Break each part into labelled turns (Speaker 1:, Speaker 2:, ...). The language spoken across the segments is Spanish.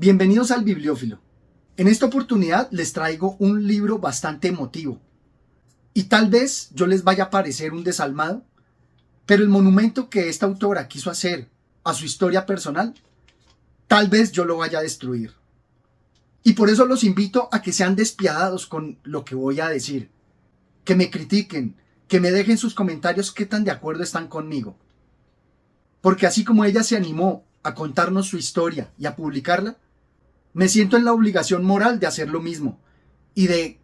Speaker 1: Bienvenidos al Bibliófilo. En esta oportunidad les traigo un libro bastante emotivo. Y tal vez yo les vaya a parecer un desalmado, pero el monumento que esta autora quiso hacer a su historia personal, tal vez yo lo vaya a destruir. Y por eso los invito a que sean despiadados con lo que voy a decir, que me critiquen, que me dejen sus comentarios qué tan de acuerdo están conmigo. Porque así como ella se animó a contarnos su historia y a publicarla, me siento en la obligación moral de hacer lo mismo y de,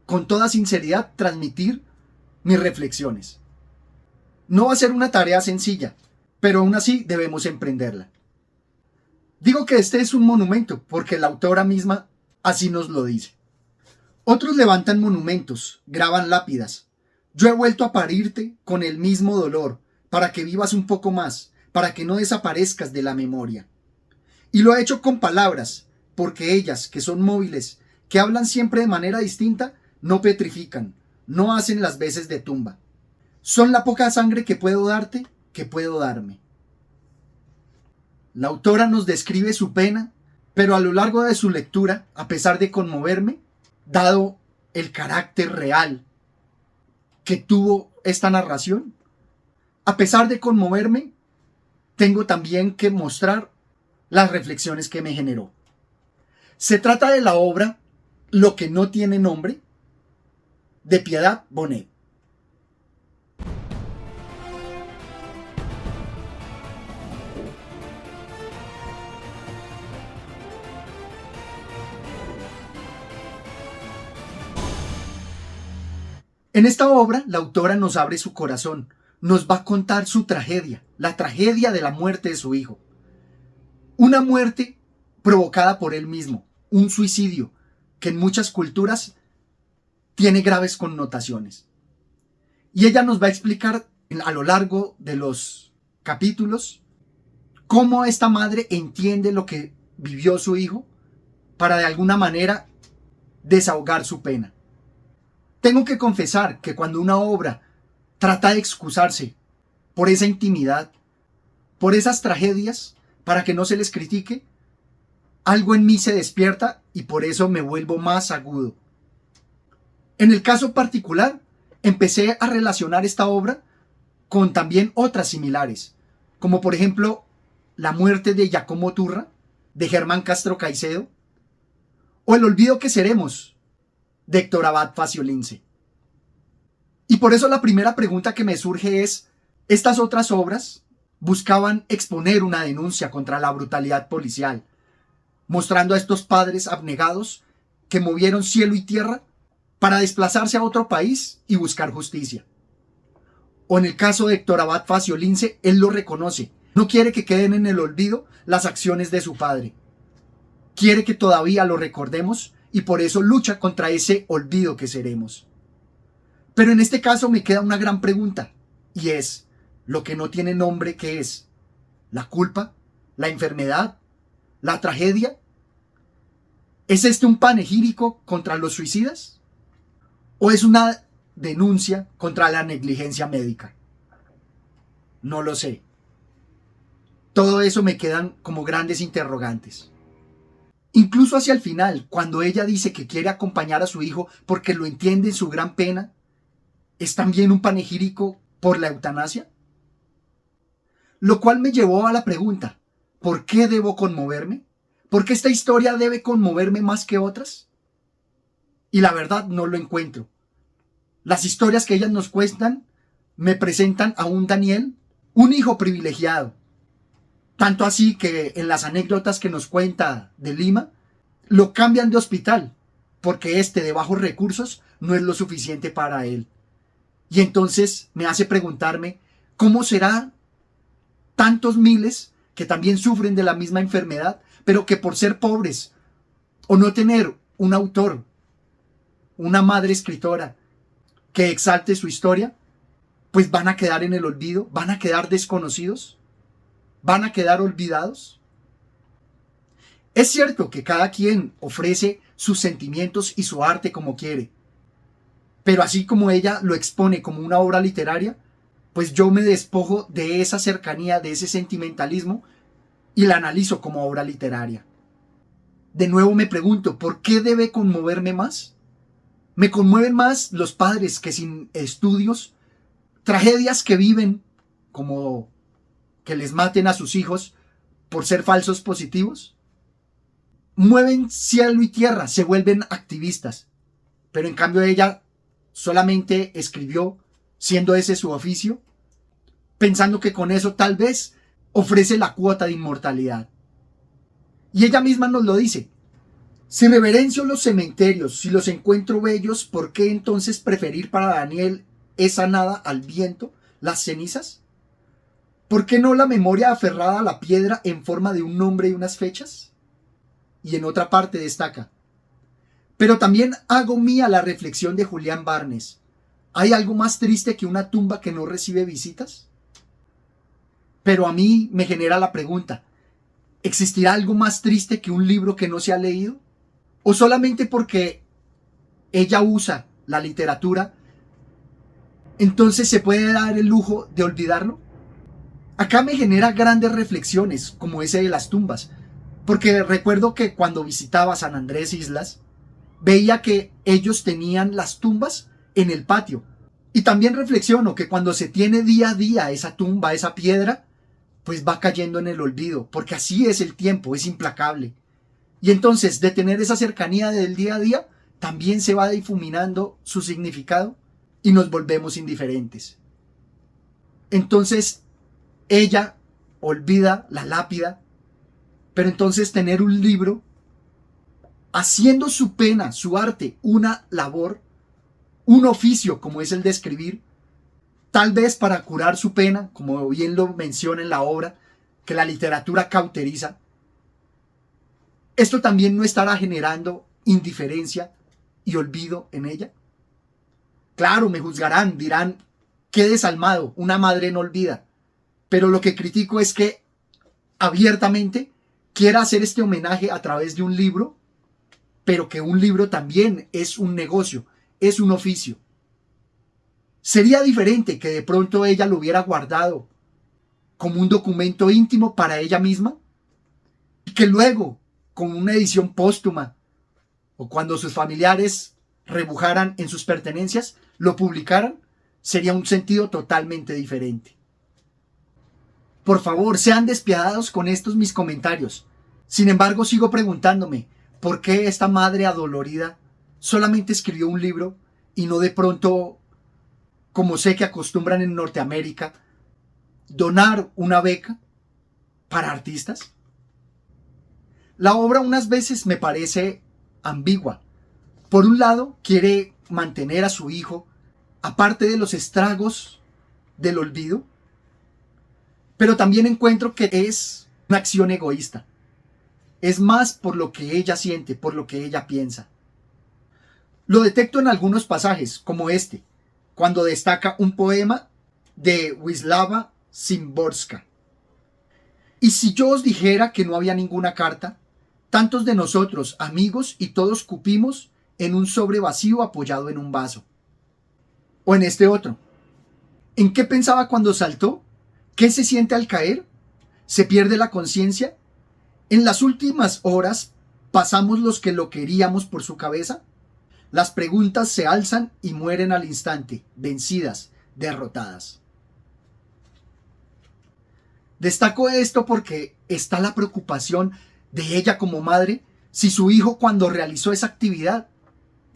Speaker 1: con toda sinceridad, transmitir mis reflexiones. No va a ser una tarea sencilla, pero aún así debemos emprenderla. Digo que este es un monumento porque la autora misma así nos lo dice. Otros levantan monumentos, graban lápidas. Yo he vuelto a parirte con el mismo dolor, para que vivas un poco más, para que no desaparezcas de la memoria. Y lo he hecho con palabras, porque ellas, que son móviles, que hablan siempre de manera distinta, no petrifican, no hacen las veces de tumba. Son la poca sangre que puedo darte, que puedo darme. La autora nos describe su pena, pero a lo largo de su lectura, a pesar de conmoverme, dado el carácter real que tuvo esta narración, a pesar de conmoverme, tengo también que mostrar las reflexiones que me generó. Se trata de la obra Lo que no tiene nombre, de Piedad Bonet. En esta obra, la autora nos abre su corazón, nos va a contar su tragedia, la tragedia de la muerte de su hijo. Una muerte provocada por él mismo, un suicidio que en muchas culturas tiene graves connotaciones. Y ella nos va a explicar a lo largo de los capítulos cómo esta madre entiende lo que vivió su hijo para de alguna manera desahogar su pena. Tengo que confesar que cuando una obra trata de excusarse por esa intimidad, por esas tragedias, para que no se les critique, algo en mí se despierta y por eso me vuelvo más agudo. En el caso particular, empecé a relacionar esta obra con también otras similares, como por ejemplo La muerte de Giacomo Turra, de Germán Castro Caicedo, o El olvido que seremos, de Héctor Abad Faciolince. Y por eso la primera pregunta que me surge es, ¿estas otras obras buscaban exponer una denuncia contra la brutalidad policial, mostrando a estos padres abnegados que movieron cielo y tierra para desplazarse a otro país y buscar justicia? O en el caso de Héctor Abad Faciolince, él lo reconoce, no quiere que queden en el olvido las acciones de su padre, quiere que todavía lo recordemos y por eso lucha contra ese olvido que seremos. Pero en este caso me queda una gran pregunta, y es, ¿lo que no tiene nombre qué es? ¿La culpa? ¿La enfermedad? ¿La tragedia? ¿Es este un panegírico contra los suicidas? ¿O es una denuncia contra la negligencia médica? No lo sé. Todo eso me quedan como grandes interrogantes. Incluso hacia el final, cuando ella dice que quiere acompañar a su hijo porque lo entiende en su gran pena, ¿es también un panegírico por la eutanasia? Lo cual me llevó a la pregunta, ¿por qué debo conmoverme? ¿Por qué esta historia debe conmoverme más que otras? Y la verdad no lo encuentro. Las historias que ellas nos cuentan me presentan a un Daniel, un hijo privilegiado. Tanto así que en las anécdotas que nos cuenta de Lima, lo cambian de hospital, porque este de bajos recursos no es lo suficiente para él. Y entonces me hace preguntarme, ¿cómo será tantos miles que también sufren de la misma enfermedad, pero que por ser pobres o no tener un autor, una madre escritora que exalte su historia, pues van a quedar en el olvido, van a quedar desconocidos, van a quedar olvidados? Es cierto que cada quien ofrece sus sentimientos y su arte como quiere, pero así como ella lo expone como una obra literaria, pues yo me despojo de esa cercanía, de ese sentimentalismo y la analizo como obra literaria. De nuevo me pregunto, ¿por qué debe conmoverme más? Me conmueven más los padres que sin estudios, tragedias que viven, como que les maten a sus hijos por ser falsos positivos. Mueven cielo y tierra, se vuelven activistas, pero en cambio ella solamente escribió, siendo ese su oficio, pensando que con eso tal vez ofrece la cuota de inmortalidad. Y ella misma nos lo dice: si reverencio los cementerios, si los encuentro bellos, ¿por qué entonces preferir para Daniel esa nada al viento, las cenizas? ¿Por qué no la memoria aferrada a la piedra en forma de un nombre y unas fechas? Y en otra parte destaca: pero también hago mía la reflexión de Julián Barnes. ¿Hay algo más triste que una tumba que no recibe visitas? Pero a mí me genera la pregunta: ¿existirá algo más triste que un libro que no se ha leído? ¿O solamente porque ella usa la literatura, entonces se puede dar el lujo de olvidarlo? Acá me genera grandes reflexiones, como ese de las tumbas, porque recuerdo que cuando visitaba San Andrés Islas, veía que ellos tenían las tumbas en el patio. Y también reflexiono que cuando se tiene día a día esa tumba, esa piedra, pues va cayendo en el olvido, porque así es el tiempo, es implacable. Y entonces, de tener esa cercanía del día a día, también se va difuminando su significado y nos volvemos indiferentes. Entonces, ella olvida la lápida, pero entonces tener un libro, haciendo su pena, su arte, una labor, un oficio como es el de escribir, tal vez para curar su pena, como bien lo menciona en la obra, que la literatura cauteriza. ¿Esto también no estará generando indiferencia y olvido en ella? Claro, me juzgarán, dirán: qué desalmado, una madre no olvida. Pero lo que critico es que abiertamente quiera hacer este homenaje a través de un libro, pero que un libro también es un negocio, es un oficio. Sería diferente que de pronto ella lo hubiera guardado como un documento íntimo para ella misma y que luego, con una edición póstuma o cuando sus familiares rebujaran en sus pertenencias, lo publicaran. Sería un sentido totalmente diferente. Por favor, sean despiadados con estos mis comentarios. Sin embargo, sigo preguntándome, ¿por qué esta madre adolorida solamente escribió un libro y no de pronto, como sé que acostumbran en Norteamérica, donar una beca para artistas? La obra unas veces me parece ambigua. Por un lado, quiere mantener a su hijo aparte de los estragos del olvido, pero también encuentro que es una acción egoísta. Es más por lo que ella siente, por lo que ella piensa. Lo detecto en algunos pasajes, como este, cuando destaca un poema de Wisława Szymborska. Y si yo os dijera que no había ninguna carta, tantos de nosotros, amigos, y todos cupimos en un sobre vacío apoyado en un vaso. O en este otro: ¿en qué pensaba cuando saltó? ¿Qué se siente al caer? ¿Se pierde la conciencia? ¿En las últimas horas pasamos los que lo queríamos por su cabeza? Las preguntas se alzan y mueren al instante, vencidas, derrotadas. Destaco esto porque está la preocupación de ella como madre si su hijo, cuando realizó esa actividad,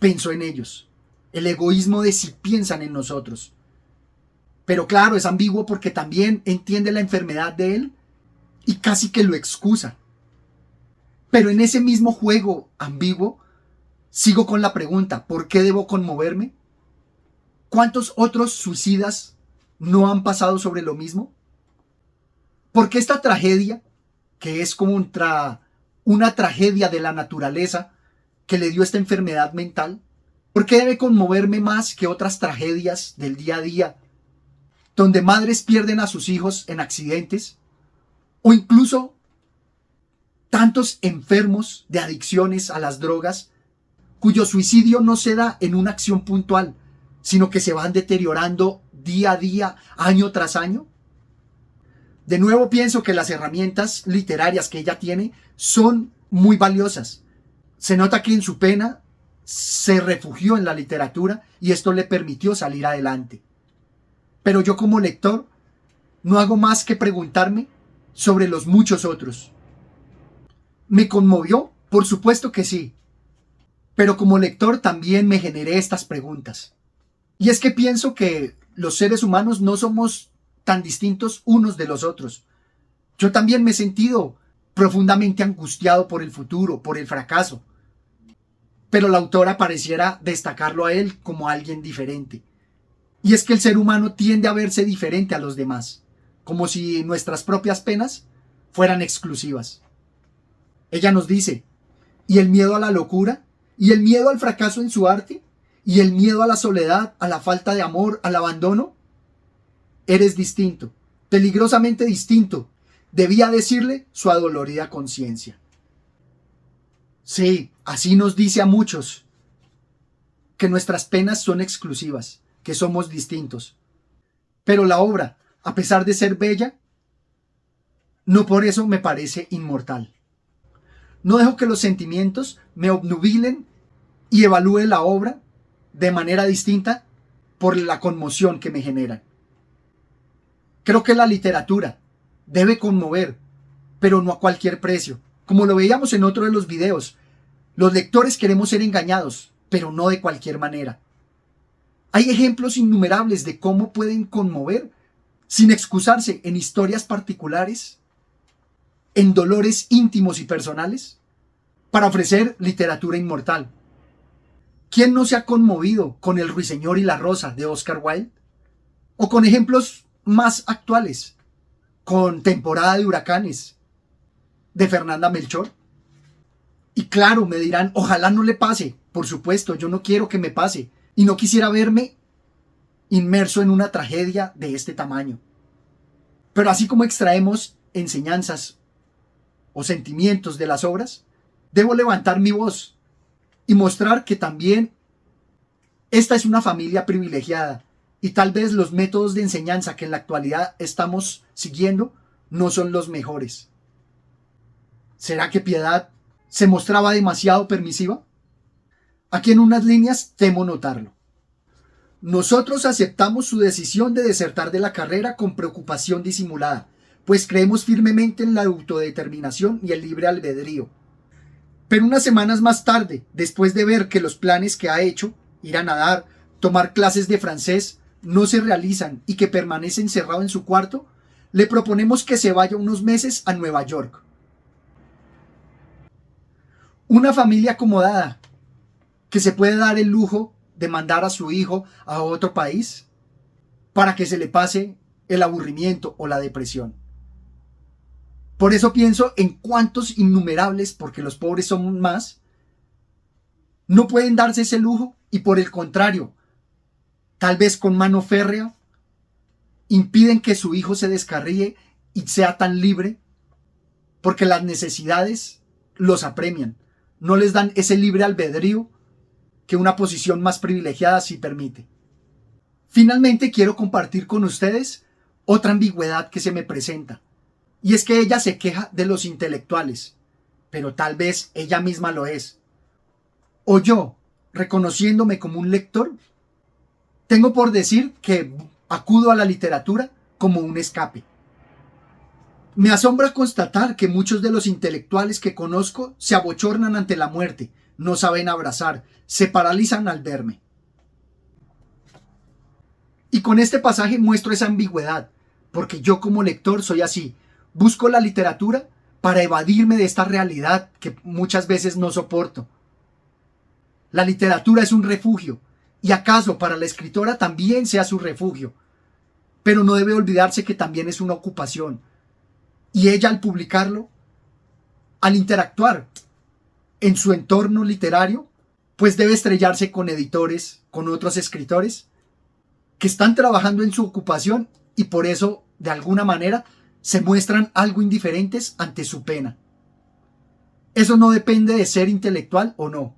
Speaker 1: pensó en ellos. El egoísmo de si piensan en nosotros. Pero claro, es ambiguo porque también entiende la enfermedad de él y casi que lo excusa. Pero en ese mismo juego ambiguo, sigo con la pregunta: ¿por qué debo conmoverme? ¿Cuántos otros suicidas no han pasado sobre lo mismo? ¿Por qué esta tragedia, que es como una tragedia de la naturaleza que le dio esta enfermedad mental, por qué debe conmoverme más que otras tragedias del día a día, donde madres pierden a sus hijos en accidentes, o incluso tantos enfermos de adicciones a las drogas, cuyo suicidio no se da en una acción puntual, sino que se van deteriorando día a día, año tras año? De nuevo pienso que las herramientas literarias que ella tiene son muy valiosas, Se nota que en su pena se refugió en la literatura y esto le permitió salir adelante. Pero yo como lector no hago más que preguntarme sobre los muchos otros. ¿Me conmovió? Por supuesto que sí. Pero como lector también me generé estas preguntas. Y es que pienso que los seres humanos no somos tan distintos unos de los otros. Yo también me he sentido profundamente angustiado por el futuro, por el fracaso. Pero la autora pareciera destacarlo a él como alguien diferente. Y es que el ser humano tiende a verse diferente a los demás, como si nuestras propias penas fueran exclusivas. Ella nos dice, ¿y el miedo a la locura? ¿Y el miedo al fracaso en su arte? ¿Y el miedo a la soledad, a la falta de amor, al abandono? Eres distinto, peligrosamente distinto, debía decirle su adolorida conciencia. Sí, así nos dice a muchos, que nuestras penas son exclusivas, que somos distintos. Pero la obra, a pesar de ser bella, no por eso me parece inmortal. No dejo que los sentimientos me obnubilen y evalúe la obra de manera distinta por la conmoción que me generan. Creo que la literatura debe conmover, pero no a cualquier precio. Como lo veíamos en otro de los videos, los lectores queremos ser engañados, pero no de cualquier manera. Hay ejemplos innumerables de cómo pueden conmover sin excusarse en historias particulares, en dolores íntimos y personales, para ofrecer literatura inmortal. ¿Quién no se ha conmovido con El Ruiseñor y la Rosa de Oscar Wilde? O con ejemplos más actuales, con Temporada de Huracanes de Fernanda Melchor. Y claro, me dirán, ojalá no le pase. Por supuesto, yo no quiero que me pase. Y no quisiera verme inmerso en una tragedia de este tamaño. Pero así como extraemos enseñanzas o sentimientos de las obras, debo levantar mi voz y mostrar que también esta es una familia privilegiada y tal vez los métodos de enseñanza que en la actualidad estamos siguiendo no son los mejores. ¿Será que Piedad se mostraba demasiado permisiva? Aquí en unas líneas temo notarlo. Nosotros aceptamos su decisión de desertar de la carrera con preocupación disimulada, pues creemos firmemente en la autodeterminación y el libre albedrío. Pero unas semanas más tarde, después de ver que los planes que ha hecho, ir a nadar, tomar clases de francés, no se realizan y que permanece encerrado en su cuarto, le proponemos que se vaya unos meses a Nueva York. Una familia acomodada que se puede dar el lujo de mandar a su hijo a otro país para que se le pase el aburrimiento o la depresión. Por eso pienso en cuántos innumerables, porque los pobres son más, no pueden darse ese lujo y por el contrario, tal vez con mano férrea, impiden que su hijo se descarríe y sea tan libre porque las necesidades los apremian, no les dan ese libre albedrío que una posición más privilegiada sí permite. Finalmente quiero compartir con ustedes otra ambigüedad que se me presenta, y es que ella se queja de los intelectuales, pero tal vez ella misma lo es. O yo, reconociéndome como un lector, tengo por decir que acudo a la literatura como un escape. Me asombra constatar que muchos de los intelectuales que conozco se abochornan ante la muerte, no saben abrazar, se paralizan al verme. Y con este pasaje muestro esa ambigüedad, porque yo como lector soy así, busco la literatura para evadirme de esta realidad que muchas veces no soporto. La literatura es un refugio, y acaso para la escritora también sea su refugio, pero no debe olvidarse que también es una ocupación, y ella al publicarlo, al interactuar en su entorno literario, pues debe estrellarse con editores, con otros escritores que están trabajando en su ocupación y por eso, de alguna manera, se muestran algo indiferentes ante su pena. Eso no depende de ser intelectual o no.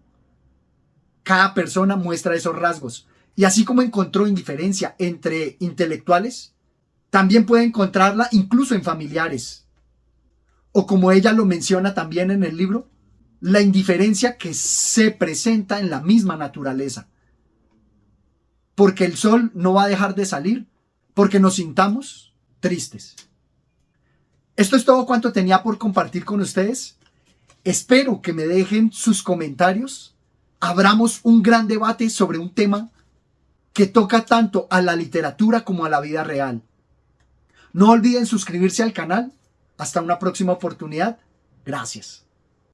Speaker 1: Cada persona muestra esos rasgos y así como encontró indiferencia entre intelectuales, también puede encontrarla incluso en familiares. O como ella lo menciona también en el libro, la indiferencia que se presenta en la misma naturaleza. Porque el sol no va a dejar de salir, porque nos sintamos tristes. Esto es todo cuanto tenía por compartir con ustedes. Espero que me dejen sus comentarios. Abramos un gran debate sobre un tema que toca tanto a la literatura como a la vida real. No olviden suscribirse al canal. Hasta una próxima oportunidad. Gracias.